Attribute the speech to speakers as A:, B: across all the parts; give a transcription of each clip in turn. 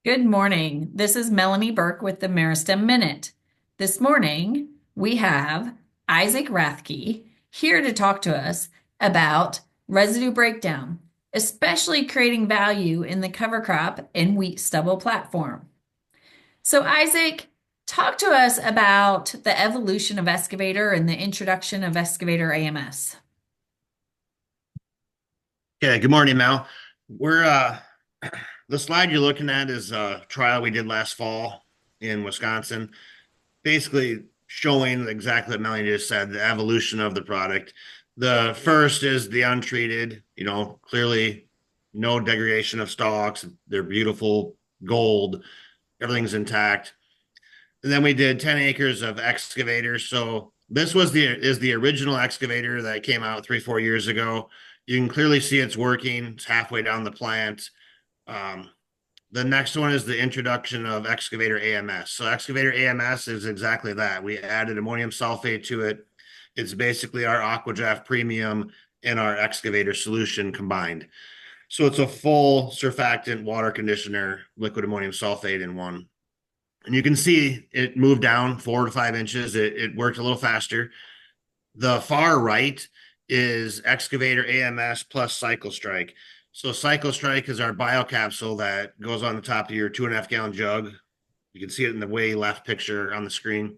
A: Good morning. This is Melanie Burke with the Meristem Minute. This morning, we have Izaak Rathke here to talk to us about residue breakdown, especially creating value in the cover crop and wheat stubble platform. So, Izaak, talk to us about the evolution of excavator and the introduction of excavator AMS.
B: Okay, good morning, Mel. We're the slide you're looking at is a trial we did last fall in Wisconsin, basically showing exactly what Melanie just said, the evolution of the product. The first is the untreated, clearly no degradation of stalks. They're beautiful gold, everything's intact. And then we did 10 acres of excavators. So this is the original excavator that came out 3, 4 years ago. You can clearly see it's working. It's halfway down the plant. Um, the next one is the introduction of excavator AMS. So excavator AMS is exactly that. We added ammonium sulfate to it. It's basically our aquadraft premium and our excavator solution combined. So it's a full surfactant water conditioner, liquid ammonium sulfate in one. And you can see it moved down 4 to 5 inches. It worked a little faster. The far right is excavator AMS plus CYCLESTRIKE. So CYCLESTRIKE is our biocapsule that goes on the top of your 2.5 gallon jug. You can see it in the way left picture on the screen.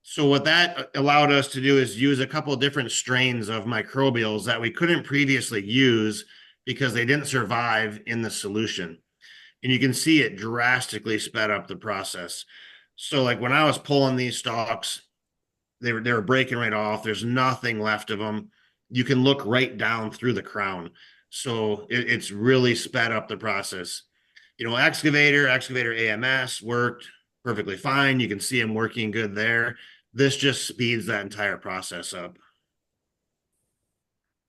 B: So what that allowed us to do is use a couple of different strains of microbials that we couldn't previously use because they didn't survive in the solution. And you can see it drastically sped up the process. So like when I was pulling these stalks, they were breaking right off. There's nothing left of them. You can look right down through the crown. So it's really sped up the process. Excavator AMS worked perfectly fine. You can see them working good there. This just speeds that entire process up.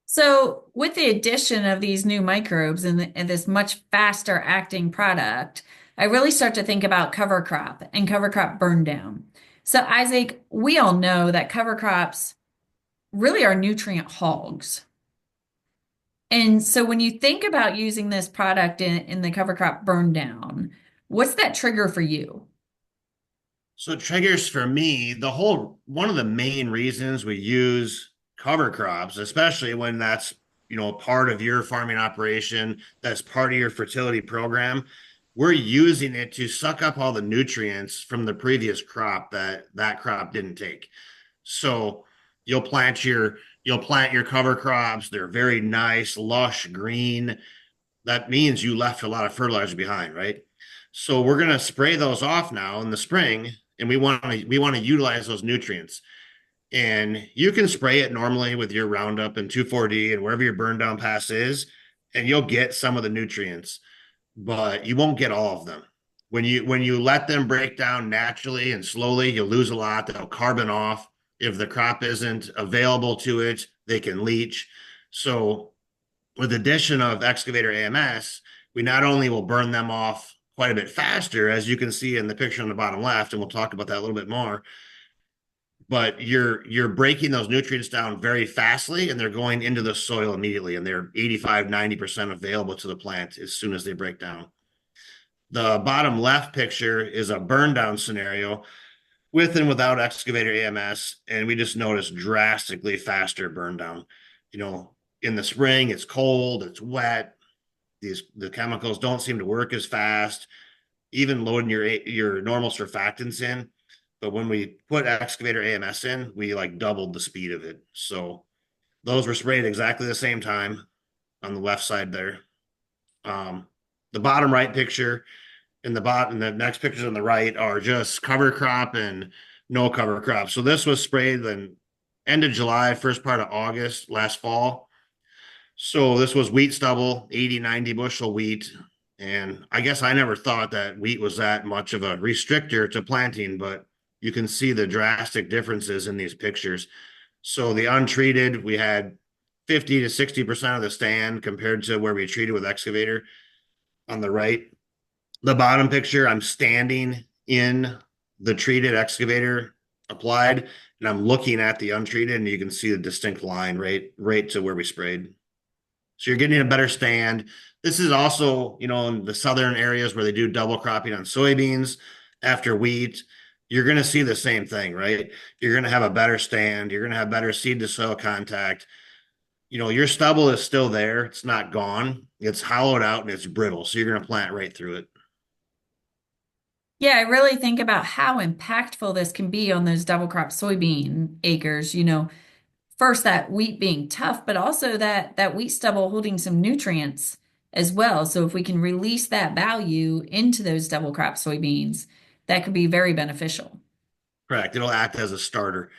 A: So, with the addition of these new microbes and this much faster acting product, I really start to think about cover crop and cover crop burn down. So, Izaak, we all know that cover crops really are nutrient hogs. And so, when you think about using this product in the cover crop burn down, what's that trigger for you?
B: So triggers for me, one of the main reasons we use cover crops, especially when that's, part of your farming operation, that's part of your fertility program, we're using it to suck up all the nutrients from the previous crop that crop didn't take. So you'll plant your you'll plant your cover crops, they're very nice, lush green. That means you left a lot of fertilizer behind, right? So we're going to spray those off now in the spring, and we want to utilize those nutrients. And you can spray it normally with your Roundup and 2,4-D and wherever your burn down pass is, and you'll get some of the nutrients, but you won't get all of them. When you let them break down naturally and slowly, you'll lose a lot. They'll carbon off. If the crop isn't available to it, they can leach. So with the addition of excavator AMS, we not only will burn them off quite a bit faster, as you can see in the picture on the bottom left, and we'll talk about that a little bit more, but you're breaking those nutrients down very fastly, and they're going into the soil immediately, and they're 85-90% available to the plant as soon as they break down. The bottom left picture is a burn down scenario with and without excavator AMS, and we just noticed drastically faster burn down. You know, in the spring, it's cold, it's wet. The chemicals don't seem to work as fast, even loading your normal surfactants in. But when we put excavator AMS in, we like doubled the speed of it. So those were sprayed exactly the same time on the left side there. The bottom right picture and the next pictures on the right are just cover crop and no cover crop. So this was sprayed then end of July, first part of August last fall. So this was wheat stubble, 80, 90 bushel wheat. And I guess I never thought that wheat was that much of a restrictor to planting, but you can see the drastic differences in these pictures. So the untreated, we had 50 to 60% of the stand compared to where we treated with excavator on the right. The bottom picture, I'm standing in the treated excavator applied, and I'm looking at the untreated, and you can see the distinct line right to where we sprayed. So you're getting a better stand. This is also, in the southern areas where they do double cropping on soybeans after wheat, you're going to see the same thing, right? You're going to have a better stand. You're going to have better seed to soil contact. Your stubble is still there. It's not gone. It's hollowed out and it's brittle. So you're going to plant right through it.
A: Yeah, I really think about how impactful this can be on those double crop soybean acres. First that wheat being tough, but also that wheat stubble holding some nutrients as well. So if we can release that value into those double crop soybeans, that could be very beneficial.
B: Correct. It'll act as a starter.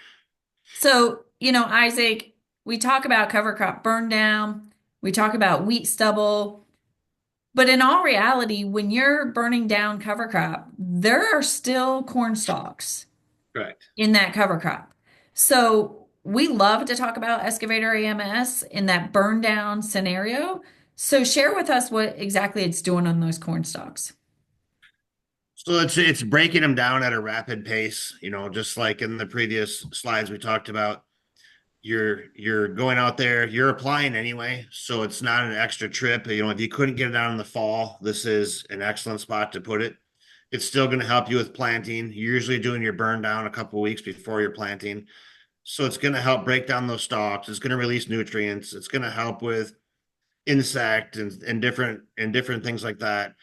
A: So, Isaac, we talk about cover crop burn down, we talk about wheat stubble, but in all reality, when you're burning down cover crop, there are still corn stalks
B: Correct.
A: in that cover crop. So we love to talk about excavator AMS in that burn down scenario. So share with us what exactly it's doing on those corn stalks.
B: So it's breaking them down at a rapid pace, just like in the previous slides we talked about. You're going out there, you're applying anyway, so it's not an extra trip. If you couldn't get it out in the fall, this is an excellent spot to put it. It's still going to help you with planting. You're usually doing your burn down a couple of weeks before you're planting. So it's going to help break down those stalks. It's going to release nutrients. It's going to help with insect and different things like that.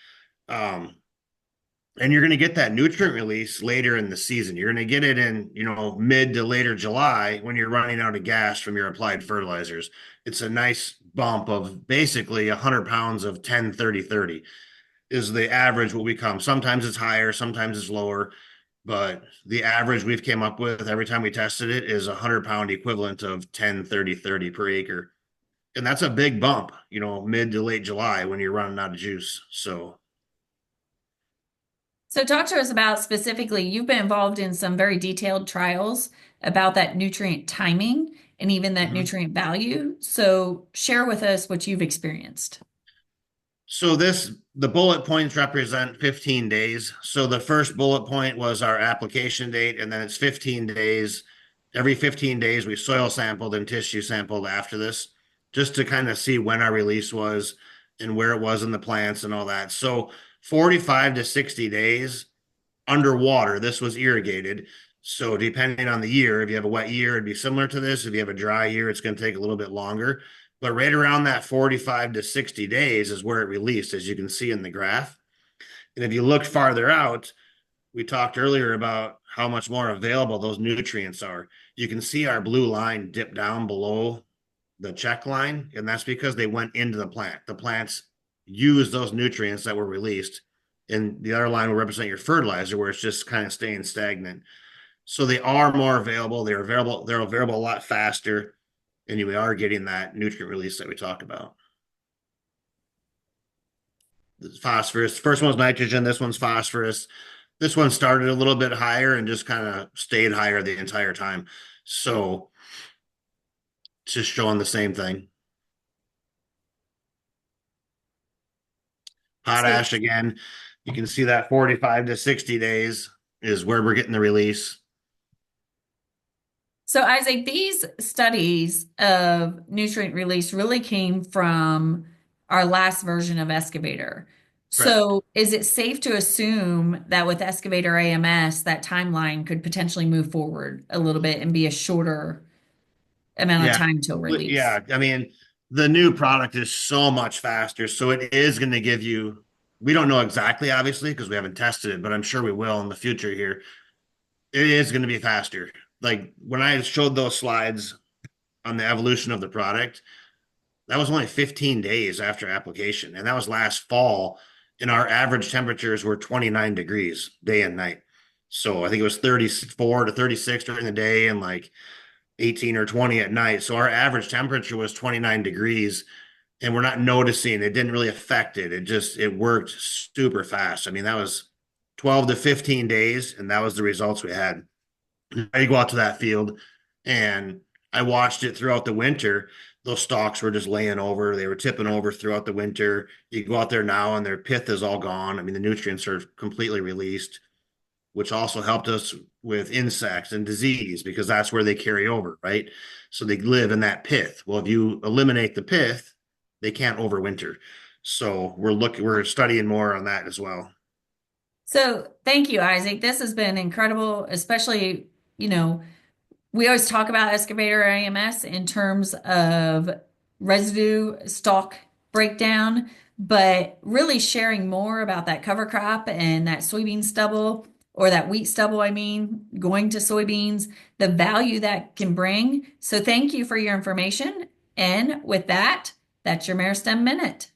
B: Um, and you're going to get that nutrient release later in the season. You're going to get it in, mid to later July when you're running out of gas from your applied fertilizers. It's a nice bump of basically 100 pounds of 10, 30, 30 is the average what we come. Sometimes it's higher, sometimes it's lower, but the average we've came up with every time we tested it is 100-pound equivalent of 10, 30, 30 per acre. And that's a big bump, mid to late July when you're running out of juice.
A: So talk to us about specifically, you've been involved in some very detailed trials about that nutrient timing and even that
B: Mhm.
A: nutrient value. So share with us what you've experienced.
B: So the bullet points represent 15 days. So the first bullet point was our application date, and then it's 15 days. Every 15 days, we soil sampled and tissue sampled after this, just to kind of see when our release was and where it was in the plants and all that. So 45 to 60 days underwater, this was irrigated. So depending on the year, if you have a wet year, it'd be similar to this. If you have a dry year, it's going to take a little bit longer. But right around that 45 to 60 days is where it released, as you can see in the graph. And if you look farther out, we talked earlier about how much more available those nutrients are. You can see our blue line dip down below the check line, and that's because they went into the plant. The plants use those nutrients that were released, and the other line will represent your fertilizer, where it's just kind of staying stagnant. So they are more available. They're available. They're available a lot faster, and you are getting that nutrient release that we talk about. The phosphorus. First one's nitrogen. This one's phosphorus. This one started a little bit higher and just kind of stayed higher the entire time. So just showing the same thing.
A: So
B: Potash again. You can see that 45 to 60 days is where we're getting the release.
A: So, Isaac, these studies of nutrient release really came from our last version of Excavator.
B: Correct.
A: So, is it safe to assume that with Excavator AMS, that timeline could potentially move forward a little bit and be a shorter amount of
B: Yeah.
A: time till release?
B: Yeah. I mean, the new product is so much faster. So it is going to give you, we don't know exactly, obviously, because we haven't tested it, but I'm sure we will in the future here. It is going to be faster. Like when I showed those slides on the evolution of the product, that was only 15 days after application. And that was last fall. And our average temperatures were 29 degrees day and night. So I think it was 34 to 36 during the day and like 18 or 20 at night. So our average temperature was 29 degrees and we're not noticing. It didn't really affect it. It worked super fast. I mean, that was 12 to 15 days and that was the results we had. I go out to that field and I watched it throughout the winter. Those stalks were just laying over. They were tipping over throughout the winter. You go out there now and their pith is all gone. I mean, the nutrients are completely released, which also helped us with insects and disease because that's where they carry over, right? So they live in that pith. Well, if you eliminate the pith, they can't overwinter. So we're studying more on that as well.
A: So thank you, Isaac. This has been incredible, especially, you know, we always talk about excavator AMS in terms of residue stock breakdown, but really sharing more about that cover crop and that soybean stubble or that wheat stubble, I mean, going to soybeans, the value that can bring. So thank you for your information. And with that, that's your Meristem Minute.